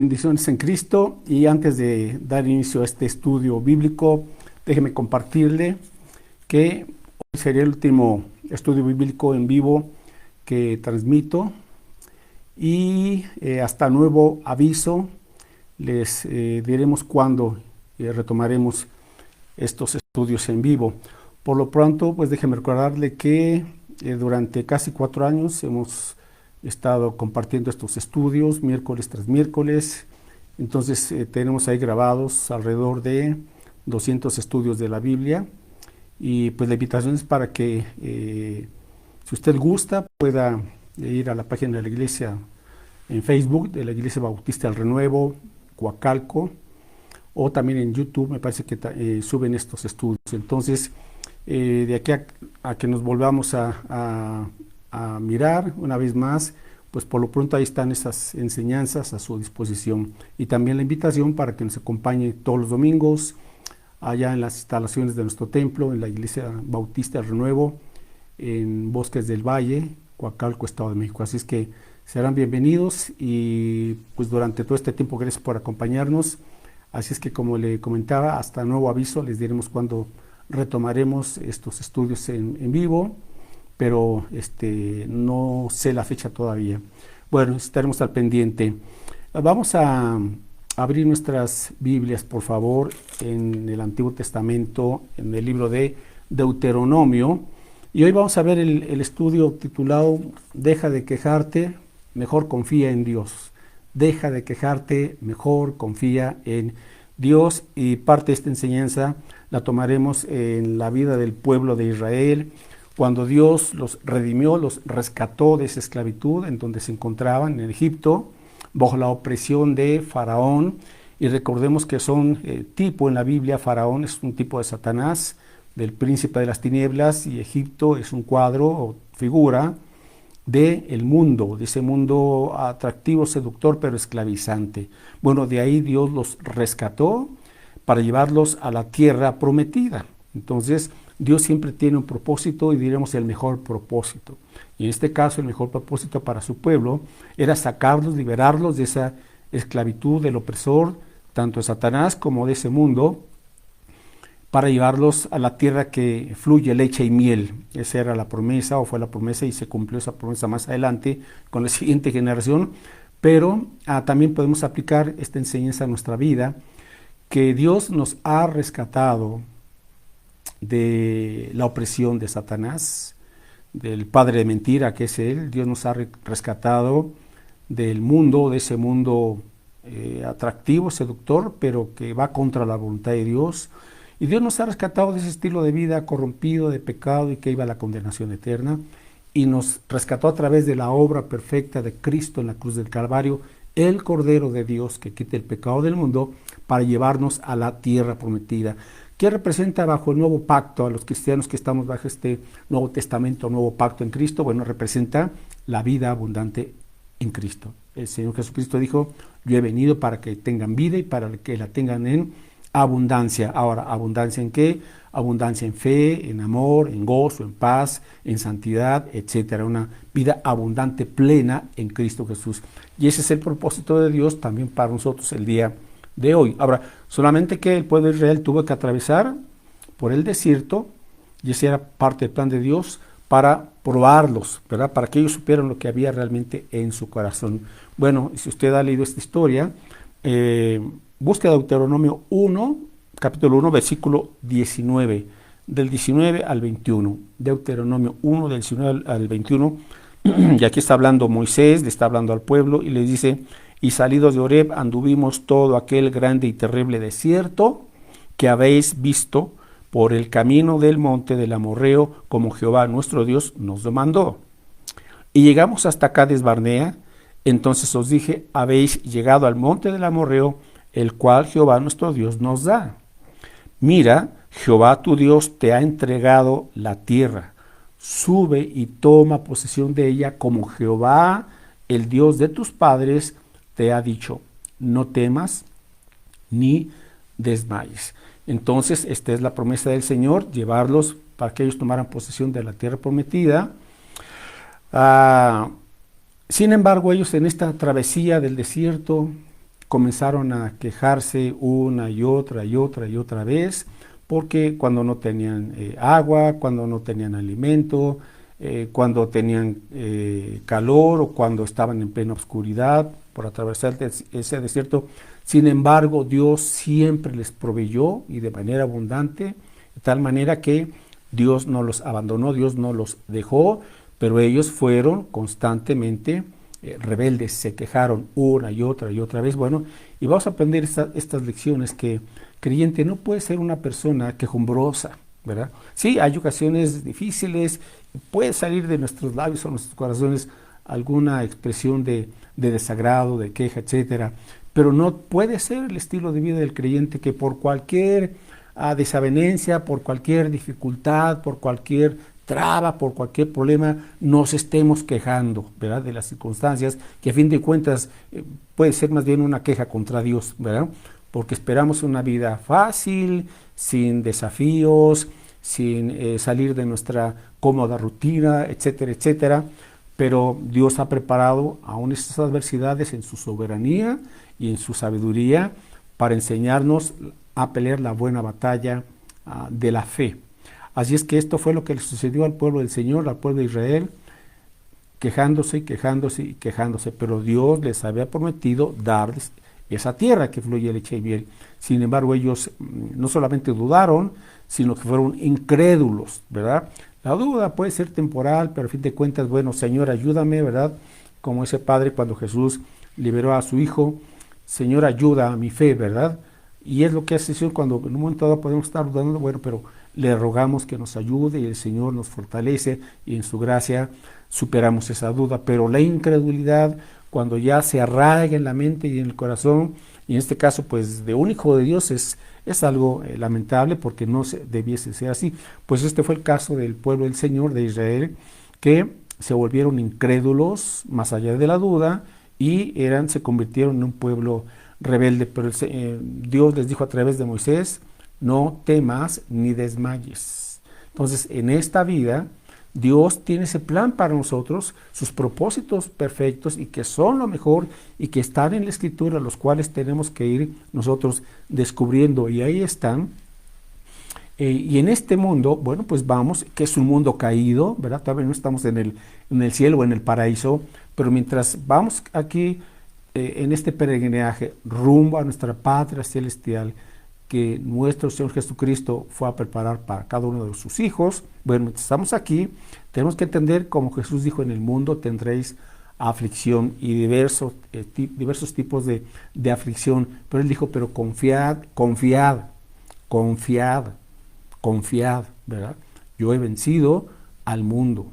Bendiciones en Cristo, y antes de dar inicio a este estudio bíblico, déjeme compartirle que hoy sería el último estudio bíblico en vivo que transmito y hasta nuevo aviso les diremos cuándo retomaremos estos estudios en vivo. Por lo pronto, pues déjeme recordarle que durante casi 4 años hemos estado compartiendo estos estudios miércoles tras miércoles. Entonces tenemos ahí grabados alrededor de 200 estudios de la Biblia, y pues la invitación es para que si usted gusta pueda ir a la página de la iglesia en Facebook, de la Iglesia Bautista del Renuevo, Coacalco, o también en YouTube. Me parece que suben estos estudios. Entonces de aquí a que nos volvamos a mirar una vez más, pues por lo pronto ahí están esas enseñanzas a su disposición, y también la invitación para que nos acompañe todos los domingos allá en las instalaciones de nuestro templo, en la Iglesia Bautista del Renuevo, en Bosques del Valle, Coacalco, Estado de México. Así es que serán bienvenidos, y pues durante todo este tiempo gracias por acompañarnos. Así es que, como le comentaba, hasta nuevo aviso les diremos cuándo retomaremos estos estudios en vivo, pero no sé la fecha todavía. Bueno, estaremos al pendiente. Vamos a abrir nuestras Biblias, por favor, en el Antiguo Testamento, en el libro de Deuteronomio, y hoy vamos a ver el estudio titulado Deja de quejarte, mejor confía en Dios. Deja de quejarte, mejor confía en Dios. Y parte de esta enseñanza la tomaremos en la vida del pueblo de Israel, cuando Dios los redimió, los rescató de esa esclavitud en donde se encontraban en Egipto, bajo la opresión de Faraón. Y recordemos que son tipo en la Biblia. Faraón es un tipo de Satanás, del príncipe de las tinieblas, y Egipto es un cuadro o figura del mundo, de ese mundo atractivo, seductor, pero esclavizante. Bueno, de ahí Dios los rescató para llevarlos a la tierra prometida. Entonces, Dios siempre tiene un propósito, y diremos el mejor propósito. Y en este caso, el mejor propósito para su pueblo era sacarlos, liberarlos de esa esclavitud del opresor, tanto de Satanás como de ese mundo, para llevarlos a la tierra que fluye leche y miel. Esa era la promesa, o fue la promesa, y se cumplió esa promesa más adelante con la siguiente generación. Pero también podemos aplicar esta enseñanza a nuestra vida, que Dios nos ha rescatado de la opresión de Satanás, del padre de mentira que es él. Dios nos ha rescatado del mundo, de ese mundo atractivo, seductor, pero que va contra la voluntad de Dios. Y Dios nos ha rescatado de ese estilo de vida corrompido, de pecado, y que iba a la condenación eterna, y nos rescató a través de la obra perfecta de Cristo en la cruz del Calvario, el Cordero de Dios que quita el pecado del mundo, para llevarnos a la tierra prometida. ¿Qué representa bajo el nuevo pacto a los cristianos que estamos bajo este Nuevo Testamento, nuevo pacto en Cristo? Bueno, representa la vida abundante en Cristo. El Señor Jesucristo dijo: yo he venido para que tengan vida y para que la tengan en abundancia. Ahora, ¿abundancia en qué? Abundancia en fe, en amor, en gozo, en paz, en santidad, etcétera. Una vida abundante, plena en Cristo Jesús. Y ese es el propósito de Dios también para nosotros el día de hoy. Ahora, solamente que el pueblo de Israel tuvo que atravesar por el desierto, y ese era parte del plan de Dios para probarlos, ¿verdad? Para que ellos supieran lo que había realmente en su corazón. Bueno, si usted ha leído esta historia, busque Deuteronomio 1, capítulo 1, versículo 19, del 19 al 21. Deuteronomio 1, del 19 al 21. Y aquí está hablando Moisés, le está hablando al pueblo, y les dice: y salidos de Horeb anduvimos todo aquel grande y terrible desierto que habéis visto, por el camino del monte del Amorreo, como Jehová nuestro Dios nos lo mandó. Y llegamos hasta Cades Barnea. Entonces os dije: habéis llegado al monte del Amorreo, el cual Jehová nuestro Dios nos da. Mira, Jehová tu Dios te ha entregado la tierra. Sube y toma posesión de ella, como Jehová, el Dios de tus padres, te ha dicho. No temas ni desmayes. Entonces, esta es la promesa del Señor: llevarlos para que ellos tomaran posesión de la tierra prometida. Sin embargo, ellos en esta travesía del desierto, comenzaron a quejarse una y otra y otra y otra vez, porque cuando no tenían agua, cuando no tenían alimento, cuando tenían calor o cuando estaban en plena oscuridad por atravesar ese desierto. Sin embargo, Dios siempre les proveyó y de manera abundante, de tal manera que Dios no los abandonó, Dios no los dejó, pero ellos fueron constantemente rebeldes, se quejaron una y otra vez. Bueno, y vamos a aprender estas lecciones, que creyente no puede ser una persona quejumbrosa, ¿verdad? Sí, hay ocasiones difíciles, puede salir de nuestros labios o nuestros corazones alguna expresión de desagrado, de queja, etcétera, pero no puede ser el estilo de vida del creyente que por cualquier desavenencia, por cualquier dificultad, por cualquier traba, por cualquier problema, nos estemos quejando, ¿verdad?, de las circunstancias, que a fin de cuentas puede ser más bien una queja contra Dios, ¿verdad?, porque esperamos una vida fácil, sin desafíos, sin salir de nuestra cómoda rutina, etcétera, etcétera, pero Dios ha preparado aún estas adversidades en su soberanía y en su sabiduría para enseñarnos a pelear la buena batalla de la fe. Así es que esto fue lo que le sucedió al pueblo del Señor, al pueblo de Israel, quejándose y quejándose y quejándose, pero Dios les había prometido darles esa tierra que fluye leche y miel. Sin embargo, ellos no solamente dudaron, sino que fueron incrédulos, ¿verdad? La duda puede ser temporal, pero a fin de cuentas, bueno, Señor, ayúdame, ¿verdad? Como ese padre cuando Jesús liberó a su hijo, Señor, ayuda a mi fe, ¿verdad? Y es lo que hace el Señor cuando en un momento dado podemos estar dudando, bueno, pero le rogamos que nos ayude y el Señor nos fortalece y en su gracia superamos esa duda. Pero la incredulidad, cuando ya se arraiga en la mente y en el corazón, y en este caso pues de un hijo de Dios, es algo lamentable, porque no debiese ser así. Pues este fue el caso del pueblo del Señor, de Israel, que se volvieron incrédulos más allá de la duda y se convirtieron en un pueblo rebelde. Pero Dios les dijo a través de Moisés: no temas ni desmayes. Entonces, en esta vida, Dios tiene ese plan para nosotros, sus propósitos perfectos y que son lo mejor y que están en la Escritura, los cuales tenemos que ir nosotros descubriendo. Y ahí están. Y en este mundo, bueno, pues vamos, que es un mundo caído, ¿verdad? Todavía no estamos en el cielo o en el paraíso, pero mientras vamos aquí en este peregrinaje rumbo a nuestra patria celestial, que nuestro Señor Jesucristo fue a preparar para cada uno de sus hijos. Bueno, mientras estamos aquí, tenemos que entender, como Jesús dijo: en el mundo tendréis aflicción, y diversos tipos de aflicción. Pero Él dijo: pero confiad, ¿verdad? Yo he vencido al mundo.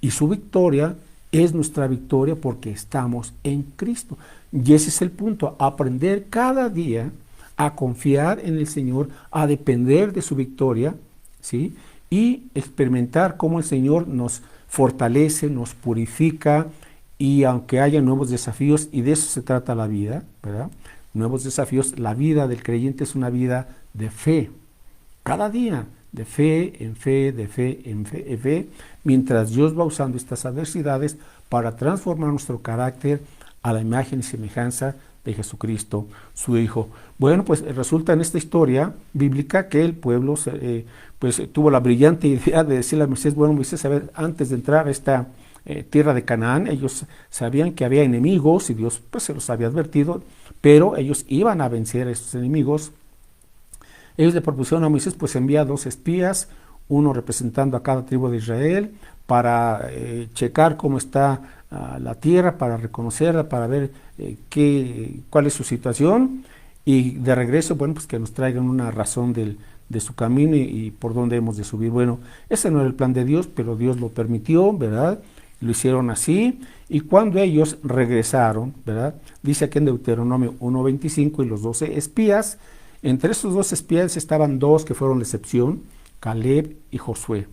Y su victoria es nuestra victoria, porque estamos en Cristo. Y ese es el punto: aprender cada día a confiar en el Señor, a depender de su victoria, ¿sí? Y experimentar cómo el Señor nos fortalece, nos purifica, y aunque haya nuevos desafíos, y de eso se trata la vida, ¿verdad? Nuevos desafíos. La vida del creyente es una vida de fe, cada día, de fe en fe, de fe en fe, en fe, mientras Dios va usando estas adversidades para transformar nuestro carácter a la imagen y semejanza de Jesucristo, su Hijo. Bueno, pues resulta en esta historia bíblica que el pueblo tuvo la brillante idea de decirle a Moisés: bueno, Moisés, a ver, antes de entrar a esta tierra de Canaán, ellos sabían que había enemigos y Dios pues se los había advertido, pero ellos iban a vencer a esos enemigos. Ellos le propusieron a Moisés: pues envía 2 espías, uno representando a cada tribu de Israel, para checar cómo está la tierra, para reconocerla, para ver cuál es su situación, y de regreso, bueno, pues que nos traigan una razón de su camino y por dónde hemos de subir. Bueno, ese no era el plan de Dios, pero Dios lo permitió, ¿verdad? Lo hicieron así, y cuando ellos regresaron, ¿verdad? Dice aquí en Deuteronomio 1:25, y los 12 espías, entre esos 2 espías estaban 2 que fueron la excepción: Caleb y Josué.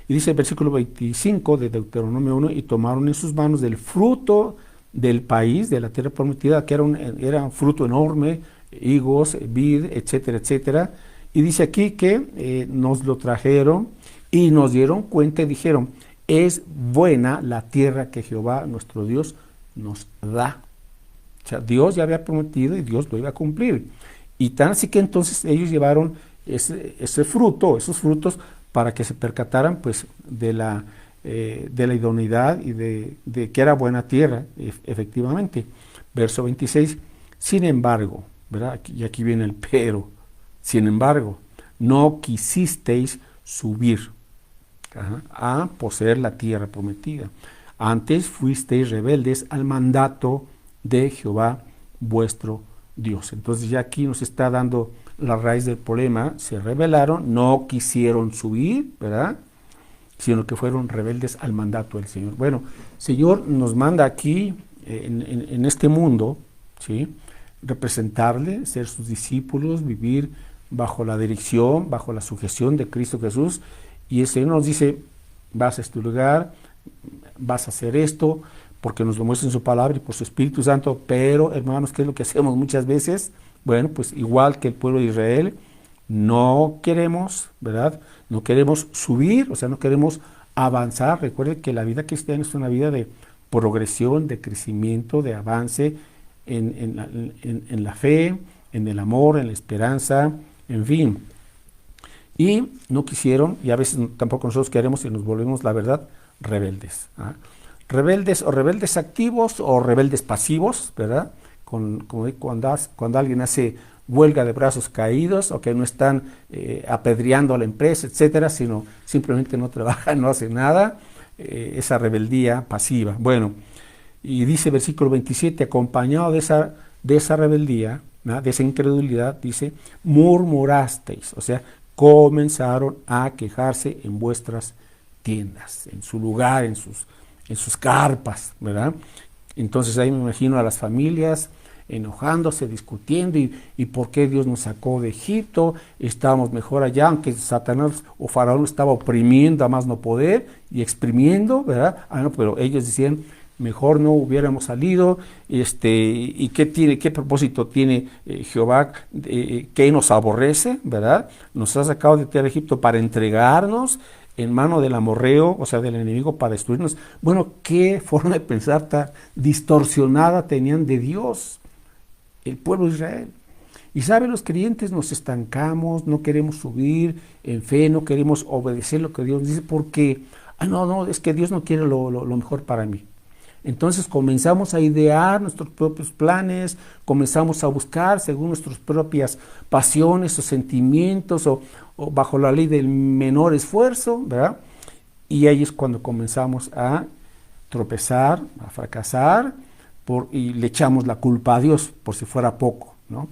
Y dice el versículo 25 de Deuteronomio 1: y tomaron en sus manos del fruto del país, de la tierra prometida, que era un fruto enorme, higos, vid, etcétera, etcétera. Y dice aquí que nos lo trajeron y nos dieron cuenta y dijeron: es buena la tierra que Jehová nuestro Dios nos da. O sea, Dios ya había prometido y Dios lo iba a cumplir. Y tan así que entonces ellos llevaron ese fruto, esos frutos, para que se percataran pues de la idoneidad y de que era buena tierra, efectivamente. Verso 26, sin embargo, ¿verdad? Y aquí viene el pero, sin embargo, no quisisteis subir a poseer la tierra prometida. Antes fuisteis rebeldes al mandato de Jehová vuestro Dios. Entonces ya aquí nos está dando la raíz del problema. Se rebelaron, no quisieron subir, ¿verdad? Sino que fueron rebeldes al mandato del Señor. Bueno, el Señor nos manda aquí, en este mundo, ¿sí?, representarle, ser sus discípulos, vivir bajo la dirección, bajo la sujeción de Cristo Jesús, y el Señor nos dice, vas a este lugar, vas a hacer esto, porque nos lo muestra en su palabra y por su Espíritu Santo. Pero, hermanos, ¿qué es lo que hacemos muchas veces? Bueno, pues igual que el pueblo de Israel, no queremos, ¿verdad? No queremos subir, o sea, no queremos avanzar. Recuerden que la vida cristiana es una vida de progresión, de crecimiento, de avance en la fe, en el amor, en la esperanza, en fin. Y no quisieron, y a veces tampoco nosotros queremos, y nos volvemos, la verdad, rebeldes. Rebeldes, o rebeldes activos o rebeldes pasivos, ¿verdad? Cuando alguien hace huelga de brazos caídos, o que no están apedreando a la empresa, etcétera, sino simplemente no trabajan, no hacen nada, esa rebeldía pasiva. Bueno, y dice versículo 27, acompañado de esa rebeldía, ¿no?, de esa incredulidad, dice, murmurasteis, o sea, comenzaron a quejarse en vuestras tiendas, en su lugar, en sus carpas, ¿verdad? Entonces ahí me imagino a las familias enojándose, discutiendo, y por qué Dios nos sacó de Egipto, estábamos mejor allá, aunque Satanás o Faraón estaba oprimiendo a más no poder y exprimiendo, ¿verdad? No, pero ellos decían, mejor no hubiéramos salido, y qué propósito tiene Jehová, que nos aborrece, ¿verdad? Nos ha sacado de tierra de Egipto para entregarnos en mano del amorreo, o sea, del enemigo, para destruirnos. Bueno, qué forma de pensar tan distorsionada tenían de Dios el pueblo de Israel. Y saben, los creyentes nos estancamos, no queremos subir en fe, no queremos obedecer lo que Dios dice, porque, no, es que Dios no quiere lo mejor para mí. Entonces comenzamos a idear nuestros propios planes, comenzamos a buscar según nuestras propias pasiones o sentimientos, o bajo la ley del menor esfuerzo, ¿verdad? Y ahí es cuando comenzamos a tropezar, a fracasar, y le echamos la culpa a Dios por si fuera poco, ¿no?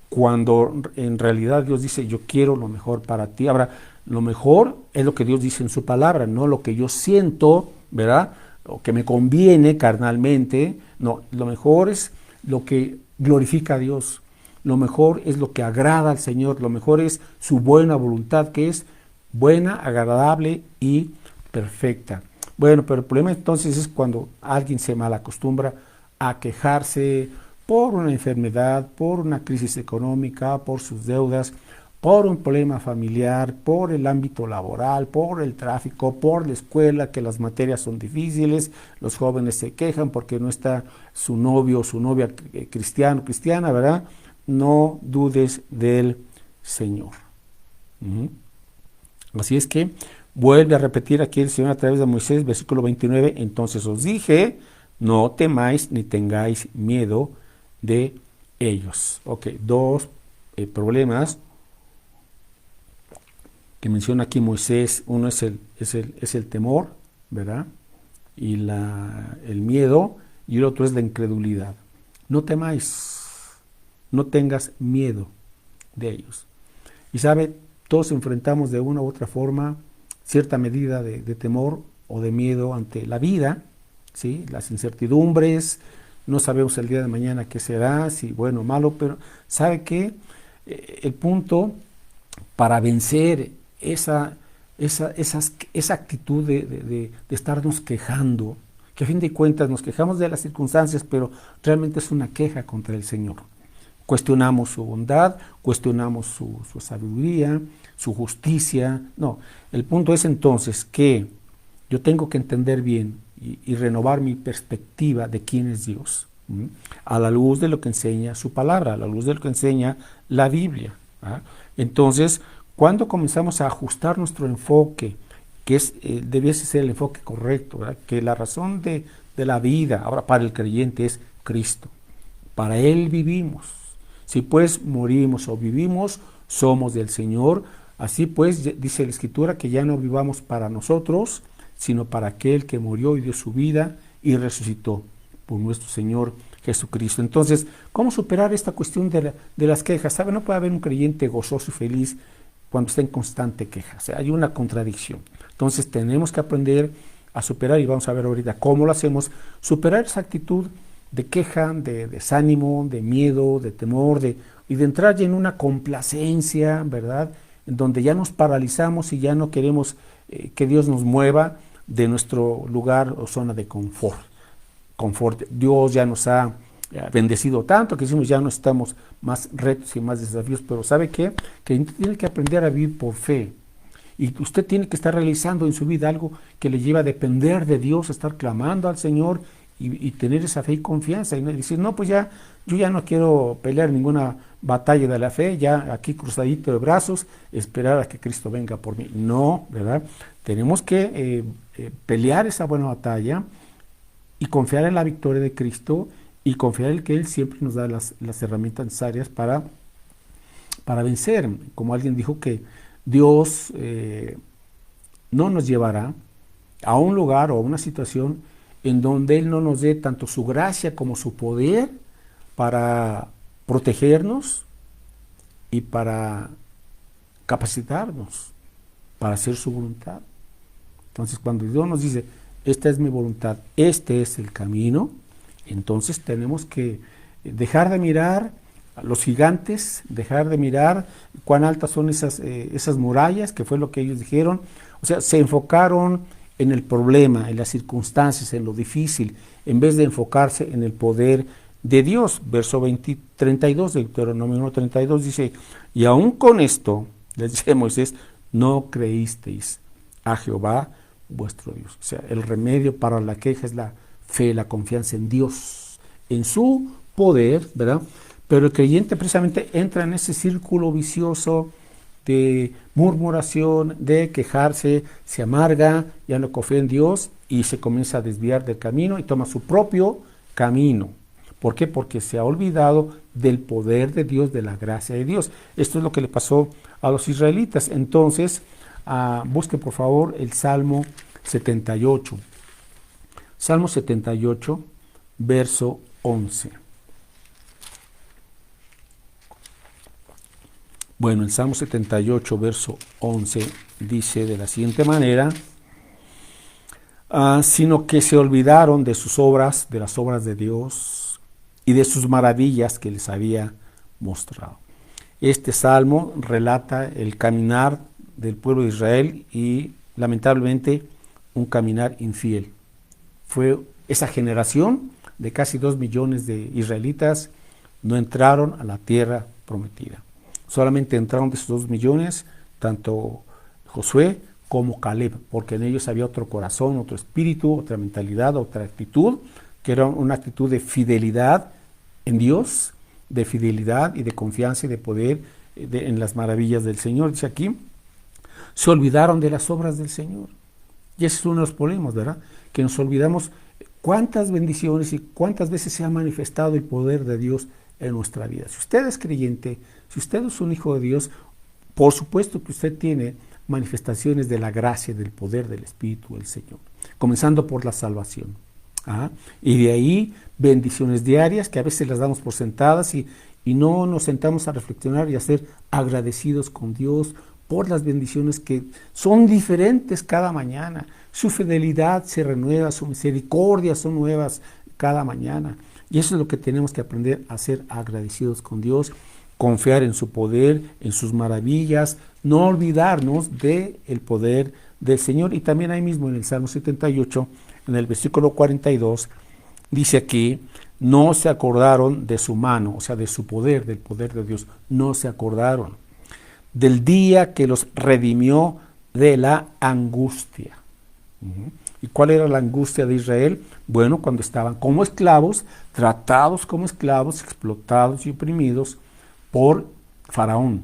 Cuando en realidad Dios dice, yo quiero lo mejor para ti. Ahora, lo mejor es lo que Dios dice en su palabra, no lo que yo siento, ¿verdad?, o que me conviene carnalmente. No, lo mejor es lo que glorifica a Dios, lo mejor es lo que agrada al Señor, lo mejor es su buena voluntad, que es buena, agradable y perfecta. Bueno, pero el problema entonces es cuando alguien se malacostumbra a quejarse por una enfermedad, por una crisis económica, por sus deudas, por un problema familiar, por el ámbito laboral, por el tráfico, por la escuela, que las materias son difíciles, los jóvenes se quejan porque no está su novio o su novia cristiana, ¿verdad? No dudes del Señor. Así es que vuelve a repetir aquí el Señor a través de Moisés, versículo 29, entonces os dije, no temáis ni tengáis miedo de ellos. Ok, dos problemas que menciona aquí Moisés. Uno es el temor, ¿verdad? Y el miedo, y el otro es la incredulidad. No temáis, no tengas miedo de ellos. Y sabe, todos enfrentamos de una u otra forma cierta medida de temor o de miedo ante la vida, ¿sí? Las incertidumbres, no sabemos el día de mañana qué será, si bueno o malo, pero ¿sabe qué? El punto para vencer esa actitud de estarnos quejando, que a fin de cuentas nos quejamos de las circunstancias, pero realmente es una queja contra el Señor. Cuestionamos su bondad, cuestionamos su sabiduría, su justicia. No, el punto es entonces que yo tengo que entender bien y renovar mi perspectiva de quién es Dios. ¿m? A la luz de lo que enseña su palabra, a la luz de lo que enseña la Biblia. ¿Ah? Entonces, cuando comenzamos a ajustar nuestro enfoque, que debiese ser el enfoque correcto, ¿verdad? Que la razón de la vida, ahora para el creyente, es Cristo. Para Él vivimos. Si pues morimos o vivimos, somos del Señor. Así pues, dice la Escritura, que ya no vivamos para nosotros, sino para aquel que murió y dio su vida y resucitó por nuestro Señor Jesucristo. Entonces, ¿cómo superar esta cuestión de las quejas? ¿Sabe? No puede haber un creyente gozoso y feliz cuando está en constante queja. O sea, hay una contradicción. Entonces, tenemos que aprender a superar, y vamos a ver ahorita cómo lo hacemos, superar esa actitud de queja, de desánimo, de miedo, de temor, y de entrar ya en una complacencia, ¿verdad? En donde ya nos paralizamos y ya no queremos que Dios nos mueva de nuestro lugar o zona de confort. Dios ya nos ha bendecido tanto que decimos ya no estamos más retos y más desafíos, pero ¿sabe qué? Que tiene que aprender a vivir por fe. Y usted tiene que estar realizando en su vida algo que le lleva a depender de Dios, a estar clamando al Señor y tener esa fe y confianza. Y no decir, no, pues ya, yo ya no quiero pelear ninguna batalla de la fe, ya aquí cruzadito de brazos, esperar a que Cristo venga por mí. No, ¿verdad? Tenemos que pelear esa buena batalla y confiar en la victoria de Cristo y confiar en que Él siempre nos da las herramientas necesarias para vencer. Como alguien dijo que Dios no nos llevará a un lugar o a una situación en donde Él no nos dé tanto su gracia como su poder para protegernos y para capacitarnos para hacer su voluntad. Entonces, cuando Dios nos dice, esta es mi voluntad, este es el camino, entonces tenemos que dejar de mirar a los gigantes, dejar de mirar cuán altas son esas murallas, que fue lo que ellos dijeron. O sea, se enfocaron en el problema, en las circunstancias, en lo difícil, en vez de enfocarse en el poder de Dios. Verso 32 de Deuteronomio 1:32 dice, y aún con esto, les dice Moisés, no creísteis a Jehová vuestro Dios. O sea, el remedio para la queja es la fe, la confianza en Dios, en su poder, ¿verdad? Pero el creyente precisamente entra en ese círculo vicioso de murmuración, de quejarse, se amarga, ya no confía en Dios y se comienza a desviar del camino y toma su propio camino. ¿Por qué? Porque se ha olvidado del poder de Dios, de la gracia de Dios. Esto es lo que le pasó a los israelitas. Entonces, busque por favor el Salmo 78. Salmo 78, verso 11. Bueno, el Salmo 78, verso 11, dice de la siguiente manera, sino que se olvidaron de sus obras, de las obras de Dios y de sus maravillas que les había mostrado. Este salmo relata el caminar del pueblo de Israel y lamentablemente un caminar infiel. Fue esa generación de casi 2 millones de israelitas no entraron a la tierra prometida. Solamente entraron de esos 2 millones, tanto Josué como Caleb, porque en ellos había otro corazón, otro espíritu, otra mentalidad, otra actitud, que era una actitud de fidelidad en Dios, de fidelidad y de confianza y de poder en las maravillas del Señor. Dice aquí, se olvidaron de las obras del Señor. Y ese es uno de los problemas, ¿verdad? Que nos olvidamos cuántas bendiciones y cuántas veces se ha manifestado el poder de Dios en nuestra vida. Si usted es creyente, si usted es un hijo de Dios, por supuesto que usted tiene manifestaciones de la gracia, del poder del Espíritu del Señor, comenzando por la salvación. Y de ahí bendiciones diarias que a veces las damos por sentadas y no nos sentamos a reflexionar y a ser agradecidos con Dios por las bendiciones que son diferentes cada mañana. Su fidelidad se renueva, su misericordia son nuevas cada mañana. Y eso es lo que tenemos que aprender a ser agradecidos con Dios, confiar en su poder, en sus maravillas, no olvidarnos del poder del Señor. Y también ahí mismo en el Salmo 78, en el versículo 42, dice aquí, no se acordaron de su mano, o sea, de su poder, del poder de Dios, no se acordaron del día que los redimió de la angustia. ¿Y cuál era la angustia de Israel? Bueno, cuando estaban como esclavos, tratados como esclavos, explotados y oprimidos por Faraón,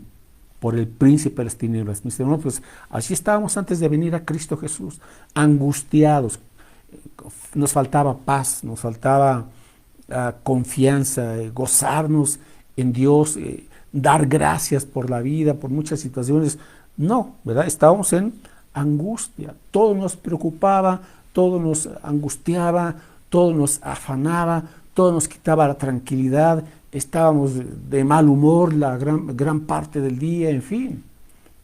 por el príncipe de las tinieblas. Mis hermanos, pues así estábamos antes de venir a Cristo Jesús, angustiados. Nos faltaba paz, nos faltaba confianza, gozarnos en Dios, dar gracias por la vida, por muchas situaciones. No, ¿verdad? Estábamos en angustia, todo nos preocupaba, todo nos angustiaba, todo nos afanaba, todo nos quitaba la tranquilidad, estábamos de mal humor la gran parte del día, en fin.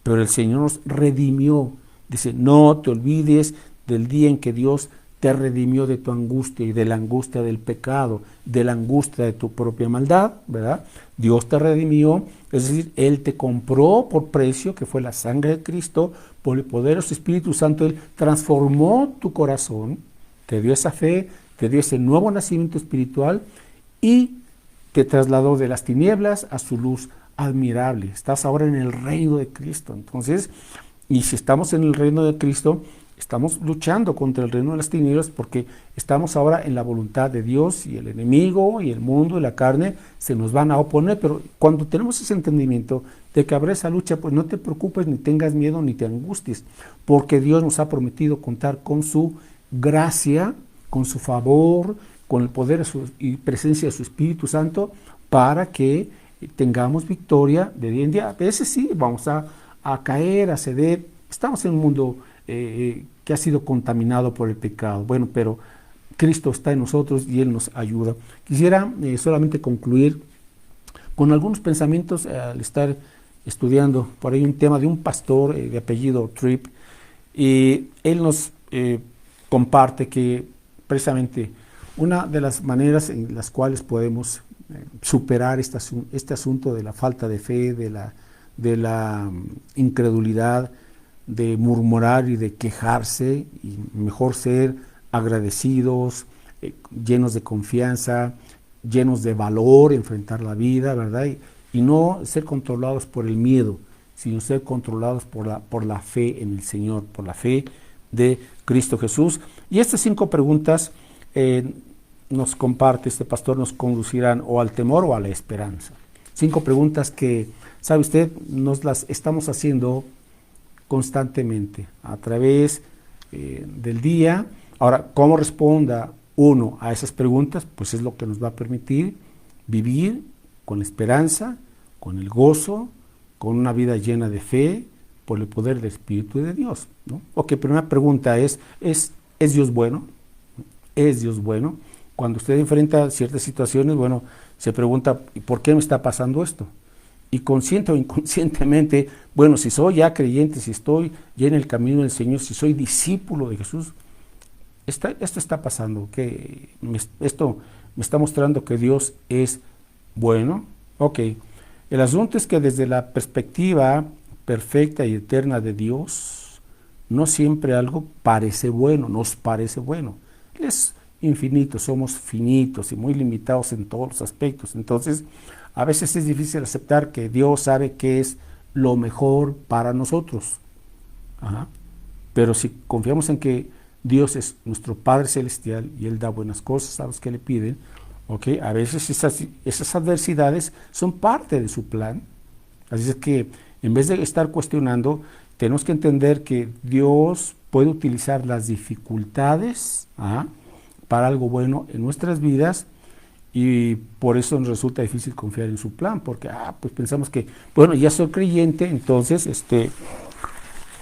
Pero el Señor nos redimió. Dice, no te olvides del día en que Dios te redimió de tu angustia y de la angustia del pecado, de la angustia de tu propia maldad, ¿verdad? Dios te redimió, es decir, Él te compró por precio, que fue la sangre de Cristo, por el poder de su Espíritu Santo. Él transformó tu corazón, te dio esa fe, te dio ese nuevo nacimiento espiritual y te trasladó de las tinieblas a su luz admirable. Estás ahora en el reino de Cristo. Entonces, y si estamos en el reino de Cristo, estamos luchando contra el reino de las tinieblas porque estamos ahora en la voluntad de Dios y el enemigo y el mundo y la carne se nos van a oponer. Pero cuando tenemos ese entendimiento de que habrá esa lucha, pues no te preocupes, ni tengas miedo, ni te angusties, porque Dios nos ha prometido contar con su gracia, con su favor, con el poder y presencia de su Espíritu Santo para que tengamos victoria de día en día. A veces sí, vamos a caer, a ceder. Estamos en un mundo que ha sido contaminado por el pecado. Bueno, pero Cristo está en nosotros y Él nos ayuda. Quisiera solamente concluir con algunos pensamientos al estar estudiando por ahí un tema de un pastor de apellido Tripp. Él nos comparte que precisamente una de las maneras en las cuales podemos superar este asunto de la falta de fe, de la incredulidad, de murmurar y de quejarse, y mejor ser agradecidos, llenos de confianza, llenos de valor, enfrentar la vida, ¿verdad? Y no ser controlados por el miedo, sino ser controlados por la fe en el Señor, por la fe de Cristo Jesús. Y estas 5 preguntas nos comparte este pastor, nos conducirán o al temor o a la esperanza. 5 preguntas que, ¿sabe usted? Nos las estamos haciendo constantemente a través del día. Ahora, ¿cómo responda uno a esas preguntas? Pues es lo que nos va a permitir vivir con esperanza, con el gozo, con una vida llena de fe, por el poder del Espíritu de Dios, ¿no? Ok, primera pregunta ¿es Dios bueno? ¿Es Dios bueno? Cuando usted enfrenta ciertas situaciones, bueno, se pregunta, ¿y por qué me está pasando esto? Y consciente o inconscientemente, bueno, si soy ya creyente, si estoy ya en el camino del Señor, si soy discípulo de Jesús, esto está pasando, que esto me está mostrando que Dios es bueno. Ok, el asunto es que desde la perspectiva perfecta y eterna de Dios, no siempre algo parece bueno, nos parece bueno. Él es infinito, somos finitos y muy limitados en todos los aspectos. Entonces, a veces es difícil aceptar que Dios sabe qué es lo mejor para nosotros. Ajá. Pero si confiamos en que Dios es nuestro Padre Celestial y Él da buenas cosas a los que le piden, ¿okay? A veces esas adversidades son parte de su plan. Así es que en vez de estar cuestionando, tenemos que entender que Dios puede utilizar las dificultades para algo bueno en nuestras vidas, y por eso nos resulta difícil confiar en su plan, porque pues pensamos que, bueno, ya soy creyente, entonces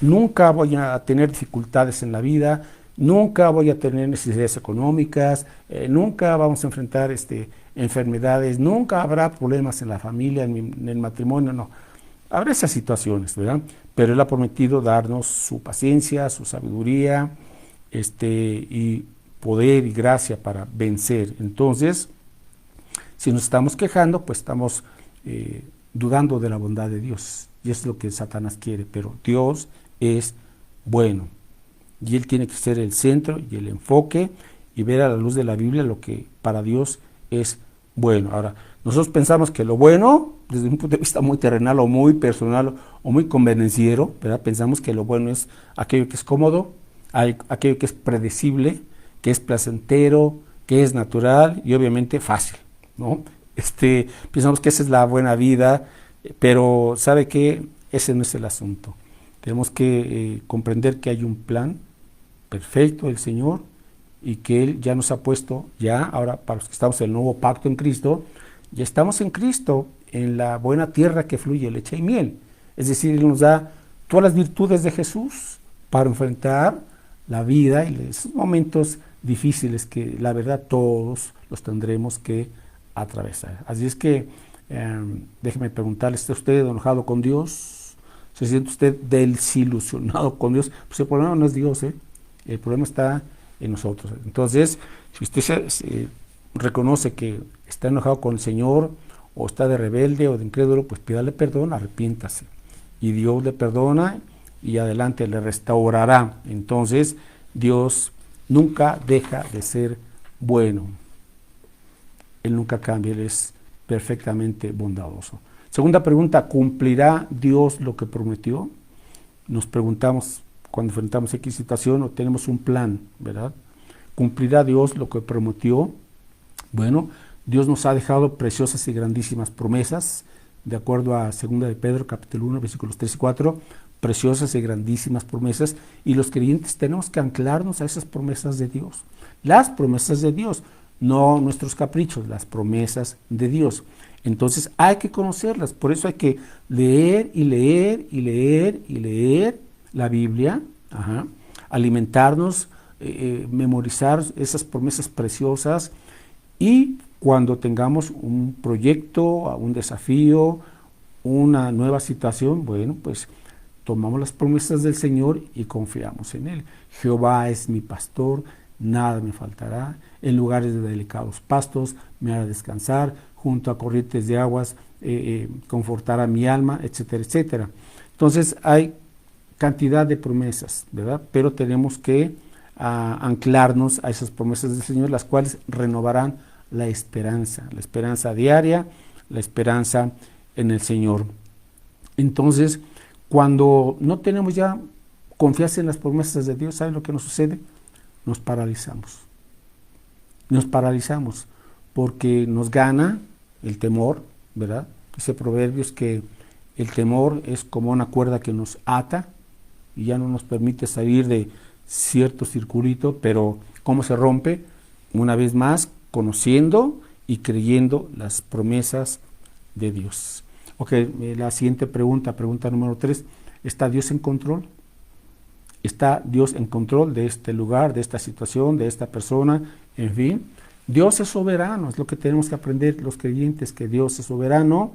nunca voy a tener dificultades en la vida, nunca voy a tener necesidades económicas, nunca vamos a enfrentar enfermedades, nunca habrá problemas en la familia, en el matrimonio, no. Habrá esas situaciones, ¿verdad? Pero Él ha prometido darnos su paciencia, su sabiduría, y poder y gracia para vencer. Entonces, si nos estamos quejando, pues estamos dudando de la bondad de Dios. Y es lo que Satanás quiere. Pero Dios es bueno. Y Él tiene que ser el centro y el enfoque y ver a la luz de la Biblia lo que para Dios es bueno. Ahora, nosotros pensamos que lo bueno, desde un punto de vista muy terrenal o muy personal o muy convenenciero, ¿verdad? Pensamos que lo bueno es aquello que es cómodo, Hay aquello que es predecible, que es placentero, que es natural y obviamente fácil, ¿no? Pensamos que esa es la buena vida, pero ¿sabe qué? Ese no es el asunto. Tenemos que comprender que hay un plan perfecto del Señor y que Él ya nos ha puesto, ya ahora para los que estamos en el nuevo pacto en Cristo, ya estamos en Cristo, en la buena tierra que fluye leche y miel. Es decir, Él nos da todas las virtudes de Jesús para enfrentar la vida y esos momentos difíciles que la verdad todos los tendremos que atravesar. Así es que déjeme preguntarle, ¿está usted enojado con Dios? ¿Se siente usted desilusionado con Dios? Pues el problema no es Dios, el problema está en nosotros. Entonces, si usted reconoce que está enojado con el Señor, o está de rebelde o de incrédulo, pues pídale perdón, arrepiéntase. Y Dios le perdona y adelante le restaurará. Entonces, Dios nunca deja de ser bueno. Él nunca cambia, Él es perfectamente bondadoso. Segunda pregunta, ¿cumplirá Dios lo que prometió? Nos preguntamos cuando enfrentamos X situación o tenemos un plan, ¿verdad? ¿Cumplirá Dios lo que prometió? Bueno, Dios nos ha dejado preciosas y grandísimas promesas, de acuerdo a 2 de Pedro, capítulo 1, versículos 3 y 4, preciosas y grandísimas promesas, y los creyentes tenemos que anclarnos a esas promesas de Dios. Las promesas de Dios, no nuestros caprichos, las promesas de Dios. Entonces hay que conocerlas, por eso hay que leer y leer y leer y leer la Biblia, alimentarnos, memorizar esas promesas preciosas, y cuando tengamos un proyecto, un desafío, una nueva situación, bueno, pues tomamos las promesas del Señor y confiamos en Él. Jehová es mi pastor, nada me faltará. En lugares de delicados pastos me hará descansar, junto a corrientes de aguas confortará mi alma, etcétera, etcétera. Entonces hay cantidad de promesas, ¿verdad? Pero tenemos que anclarnos a esas promesas del Señor, las cuales renovarán la esperanza diaria, la esperanza en el Señor. Entonces, cuando no tenemos ya confianza en las promesas de Dios, ¿saben lo que nos sucede? Nos paralizamos. Nos paralizamos porque nos gana el temor, ¿verdad? Dice Proverbios que el temor es como una cuerda que nos ata y ya no nos permite salir de cierto circulito, pero ¿cómo se rompe? Una vez más, conociendo y creyendo las promesas de Dios. Ok, la siguiente pregunta número 3, ¿está Dios en control? ¿Está Dios en control de este lugar, de esta situación, de esta persona? En fin, Dios es soberano, es lo que tenemos que aprender los creyentes, que Dios es soberano,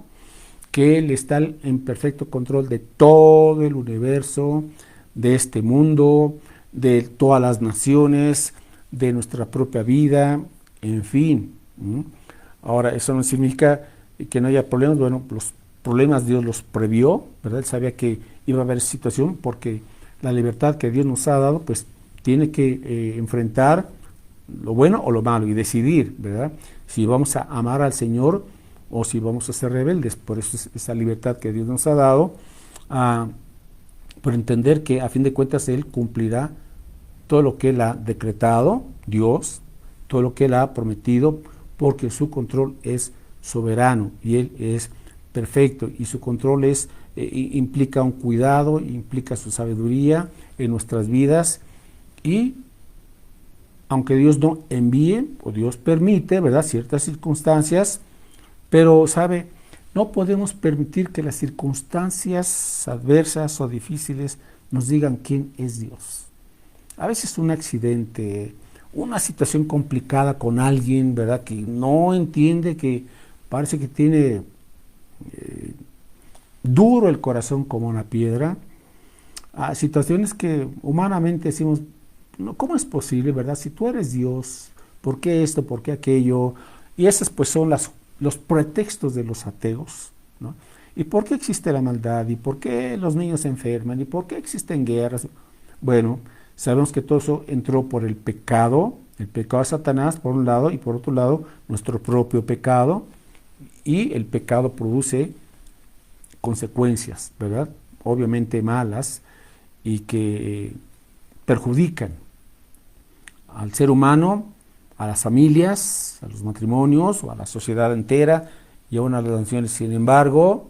que Él está en perfecto control de todo el universo, de este mundo, de todas las naciones, de nuestra propia vida, en fin. Ahora, eso no significa que no haya problemas. Bueno, los problemas Dios los previó, ¿verdad? Él sabía que iba a haber situación porque la libertad que Dios nos ha dado, pues tiene que enfrentar lo bueno o lo malo y decidir, ¿verdad? Si vamos a amar al Señor o si vamos a ser rebeldes. Por eso es esa libertad que Dios nos ha dado, por entender que a fin de cuentas Él cumplirá todo lo que Él ha decretado, Dios, todo lo que Él ha prometido, porque su control es soberano y Él es perfecto y su control implica un cuidado, implica su sabiduría en nuestras vidas. Y aunque Dios no envíe o Dios permite, ¿verdad?, ciertas circunstancias, pero sabe, no podemos permitir que las circunstancias adversas o difíciles nos digan quién es Dios. A veces un accidente, una situación complicada con alguien, ¿verdad?, que no entiende, que parece que tiene duro el corazón como una piedra, a situaciones que humanamente decimos, no, ¿cómo es posible, verdad? Si tú eres Dios, ¿por qué esto, por qué aquello? Y esos pues son los pretextos de los ateos, ¿no? ¿Y por qué existe la maldad? ¿Y por qué los niños se enferman? ¿Y por qué existen guerras? Bueno, sabemos que todo eso entró por el pecado de Satanás por un lado y por otro lado nuestro propio pecado, y el pecado produce consecuencias, ¿verdad? Obviamente malas, y que perjudican al ser humano, a las familias, a los matrimonios o a la sociedad entera y aún a las naciones. Sin embargo,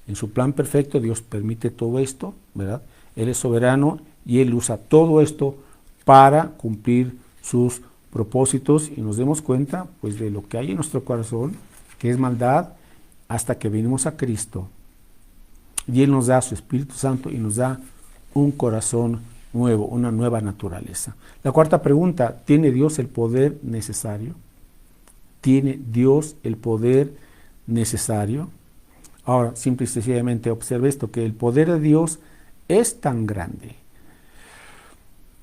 en su plan perfecto Dios permite todo esto, ¿verdad? Él es soberano y Él usa todo esto para cumplir sus propósitos y nos demos cuenta pues de lo que hay en nuestro corazón, que es maldad, hasta que venimos a Cristo y Él nos da su Espíritu Santo y nos da un corazón nuevo, una nueva naturaleza. La cuarta pregunta, ¿tiene Dios el poder necesario? ¿Tiene Dios el poder necesario? Ahora, simple y sencillamente observe esto, que el poder de Dios es tan grande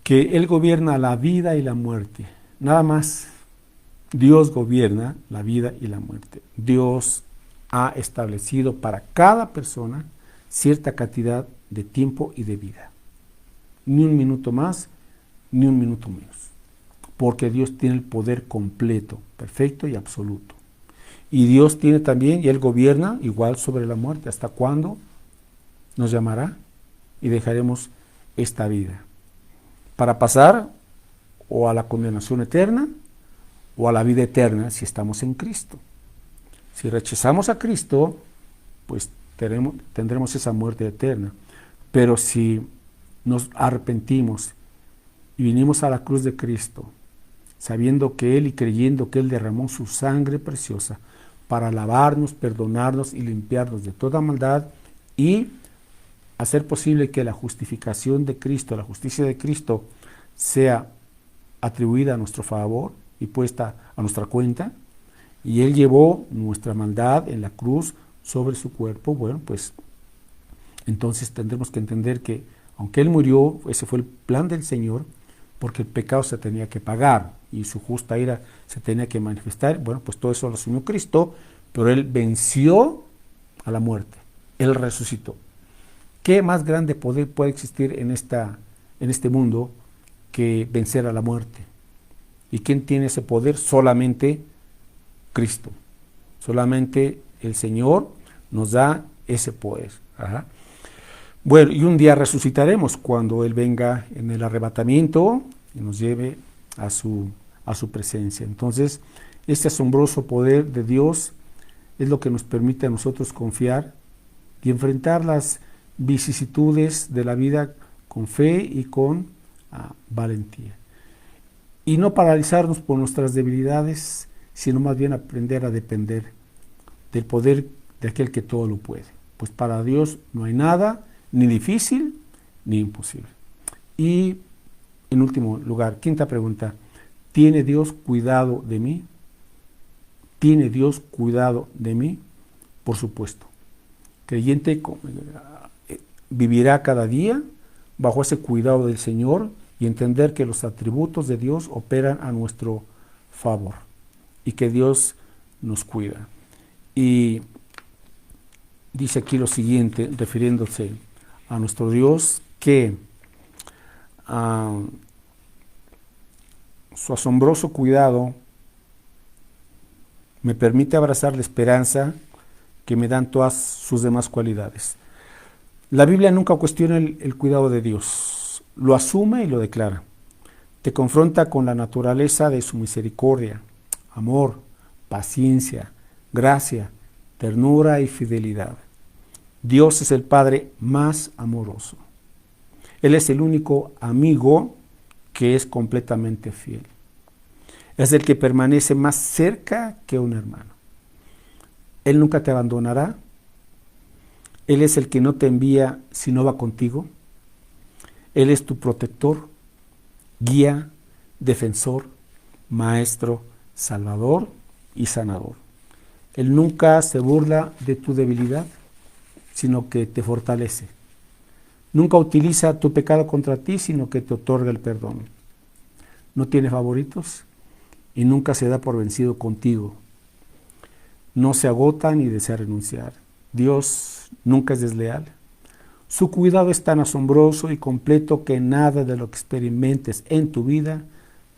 que Él gobierna la vida y la muerte. Nada más, Dios gobierna la vida y la muerte. Dios ha establecido para cada persona cierta cantidad de tiempo y de vida. Ni un minuto más, ni un minuto menos. Porque Dios tiene el poder completo, perfecto y absoluto. Y Dios tiene también, y Él gobierna igual sobre la muerte. ¿Hasta cuándo nos llamará? Y dejaremos esta vida. Para pasar o a la condenación eterna o a la vida eterna si estamos en Cristo. Si rechazamos a Cristo, pues tendremos esa muerte eterna. Pero si nos arrepentimos y vinimos a la cruz de Cristo, sabiendo que Él y creyendo que Él derramó su sangre preciosa para lavarnos, perdonarnos y limpiarnos de toda maldad y hacer posible que la justificación de Cristo, la justicia de Cristo, sea atribuida a nuestro favor y puesta a nuestra cuenta, y Él llevó nuestra maldad en la cruz sobre su cuerpo, bueno, pues entonces tendremos que entender que aunque Él murió, ese fue el plan del Señor, porque el pecado se tenía que pagar y su justa ira se tenía que manifestar. Bueno, pues todo eso lo asumió Cristo, pero Él venció a la muerte, Él resucitó. ¿Qué más grande poder puede existir en este mundo que vencer a la muerte? ¿Y quién tiene ese poder? Solamente Cristo. Solamente el Señor nos da ese poder. Ajá. Bueno, y un día resucitaremos cuando Él venga en el arrebatamiento y nos lleve a su presencia. Entonces, este asombroso poder de Dios es lo que nos permite a nosotros confiar y enfrentar las vicisitudes de la vida con fe y con valentía. Y no paralizarnos por nuestras debilidades, sino más bien aprender a depender del poder de aquel que todo lo puede. Pues para Dios no hay nada ni difícil ni imposible. Y en último lugar, quinta pregunta, ¿tiene Dios cuidado de mí? ¿Tiene Dios cuidado de mí? Por supuesto. Creyente vivirá cada día bajo ese cuidado del Señor y entender que los atributos de Dios operan a nuestro favor y que Dios nos cuida. Y dice aquí lo siguiente, refiriéndose a nuestro Dios, que su asombroso cuidado me permite abrazar la esperanza que me dan todas sus demás cualidades. La Biblia nunca cuestiona el cuidado de Dios, lo asume y lo declara. Te confronta con la naturaleza de su misericordia, amor, paciencia, gracia, ternura y fidelidad. Dios es el Padre más amoroso. Él es el único amigo que es completamente fiel. Es el que permanece más cerca que un hermano. Él nunca te abandonará. Él es el que no te envía si no va contigo. Él es tu protector, guía, defensor, maestro, salvador y sanador. Él nunca se burla de tu debilidad, sino que te fortalece. Nunca utiliza tu pecado contra ti, sino que te otorga el perdón. No tiene favoritos y nunca se da por vencido contigo. No se agota ni desea renunciar. Dios nunca es desleal. Su cuidado es tan asombroso y completo que nada de lo que experimentes en tu vida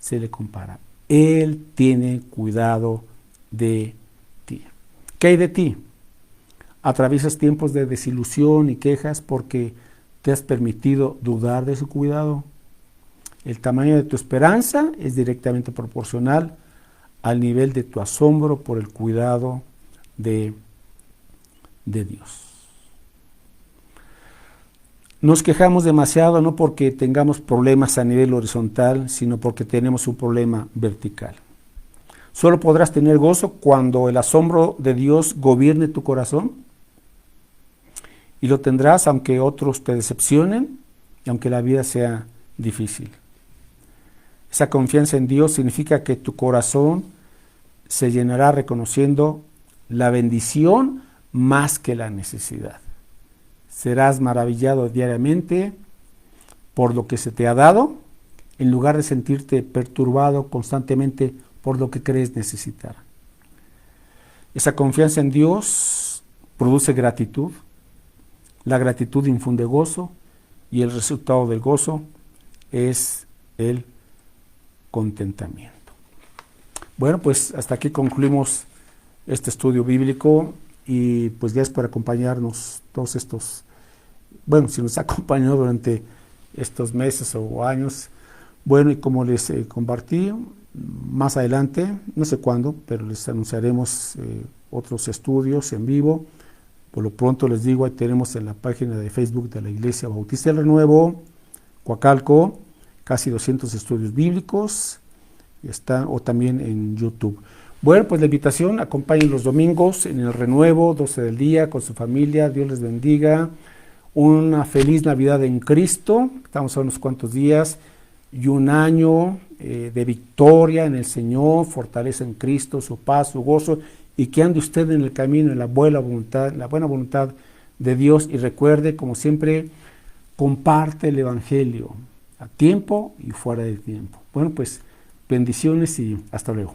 se le compara. Él tiene cuidado de ti. ¿Qué hay de ti? ¿Atraviesas tiempos de desilusión y quejas porque te has permitido dudar de su cuidado? El tamaño de tu esperanza es directamente proporcional al nivel de tu asombro por el cuidado de Dios. Nos quejamos demasiado no porque tengamos problemas a nivel horizontal, sino porque tenemos un problema vertical. Solo podrás tener gozo cuando el asombro de Dios gobierne tu corazón, y lo tendrás aunque otros te decepcionen y aunque la vida sea difícil. Esa confianza en Dios significa que tu corazón se llenará reconociendo la bendición más que la necesidad. Serás maravillado diariamente por lo que se te ha dado, en lugar de sentirte perturbado constantemente por lo que crees necesitar. Esa confianza en Dios produce gratitud. La gratitud infunde gozo y el resultado del gozo es el contentamiento. Bueno, pues hasta aquí concluimos este estudio bíblico y pues gracias por acompañarnos todos estos, bueno, si nos ha acompañado durante estos meses o años. Bueno, y como les compartí, más adelante, no sé cuándo, pero les anunciaremos otros estudios en vivo. Por lo pronto les digo, ahí tenemos en la página de Facebook de la Iglesia Bautista del Renuevo, Coacalco, casi 200 estudios bíblicos, o también en YouTube. Bueno, pues la invitación, acompañen los domingos en el Renuevo, 12 del día, con su familia, Dios les bendiga, una feliz Navidad en Cristo, estamos a unos cuantos días, y un año de victoria en el Señor, fortaleza en Cristo, su paz, su gozo, y que ande usted en el camino, en la buena voluntad de Dios, y recuerde, como siempre, comparte el Evangelio a tiempo y fuera de tiempo. Bueno, pues bendiciones y hasta luego.